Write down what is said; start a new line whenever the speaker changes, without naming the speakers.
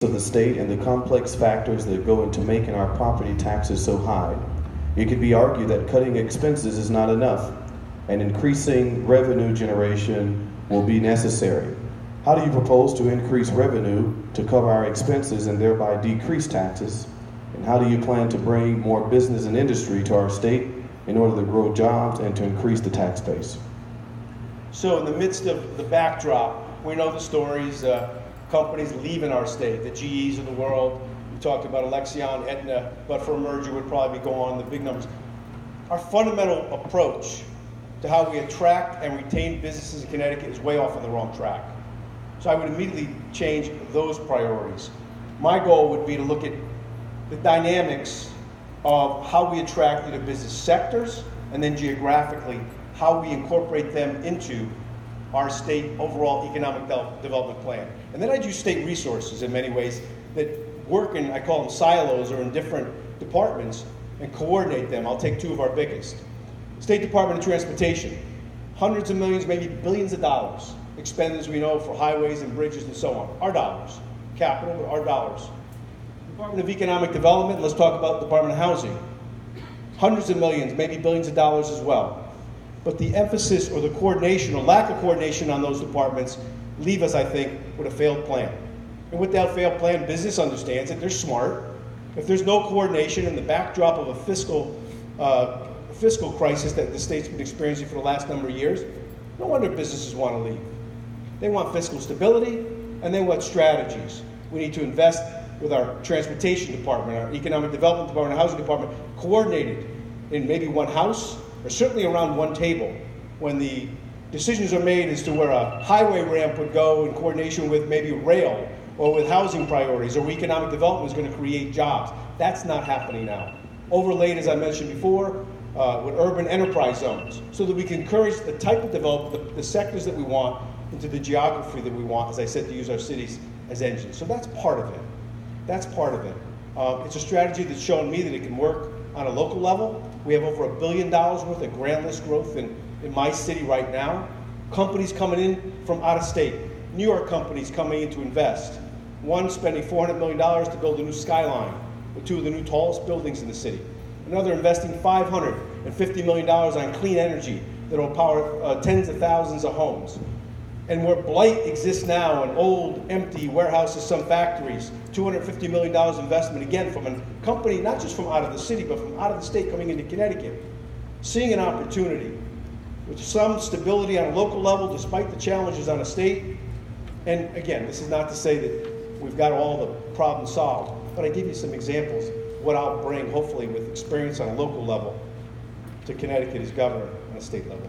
of the state and the complex factors that go into making our property taxes so high, it could be argued that cutting expenses is not enough and increasing revenue generation will be necessary. How do you propose to increase revenue to cover our expenses and thereby decrease taxes? And how do you plan to bring more business and industry to our state in order to grow jobs and to increase the tax base?
So in the midst of the backdrop, we know the stories, companies leaving our state, the GEs of the world. We talked about Alexion, Aetna, but for a merger would probably go on the big numbers. Our fundamental approach to how we attract and retain businesses in Connecticut is way off on the wrong track. So I would immediately change those priorities. My goal would be to look at the dynamics of how we attract either business sectors and then geographically how we incorporate them into our state overall economic development plan. And then I'd use state resources in many ways that work in, I call them silos, or in different departments, and coordinate them. I'll take two of our biggest. State Department of Transportation, hundreds of millions, maybe billions of dollars expended, as we know, for highways and bridges and so on. Our dollars. Capital, but our dollars. Department of Economic Development, let's talk about the Department of Housing. Hundreds of millions, maybe billions of dollars as well. But the emphasis or the coordination or lack of coordination on those departments leave us, I think, with a failed plan. And with that failed plan, business understands it. They're smart. If there's no coordination in the backdrop of a fiscal crisis that the state's been experiencing for the last number of years, no wonder businesses want to leave. They want fiscal stability and they want strategies. We need to invest with our transportation department, our economic development department, our housing department, coordinated in maybe one house, or certainly around one table when the decisions are made as to where a highway ramp would go in coordination with maybe rail or with housing priorities or economic development is going to create jobs. That's not happening now. Overlaid, as I mentioned before, with urban enterprise zones so that we can encourage the type of development, the sectors that we want into the geography that we want, as I said, to use our cities as engines. So that's part of it. That's part of it. It's a strategy that's shown me that it can work on a local level. We have over $1 billion worth of grand list growth in my city right now. Companies coming in from out of state. New York companies coming in to invest. One spending $400 million to build a new skyline with two of the new tallest buildings in the city. Another investing $550 million on clean energy that will power tens of thousands of homes. And where blight exists now in old, empty warehouses, some factories, $250 million investment, again, from a company, not just from out of the city, but from out of the state coming into Connecticut. Seeing an opportunity with some stability on a local level, despite the challenges on a state. And again, this is not to say that we've got all the problems solved, but I give you some examples of what I'll bring, hopefully, with experience on a local level to Connecticut as governor on a state level.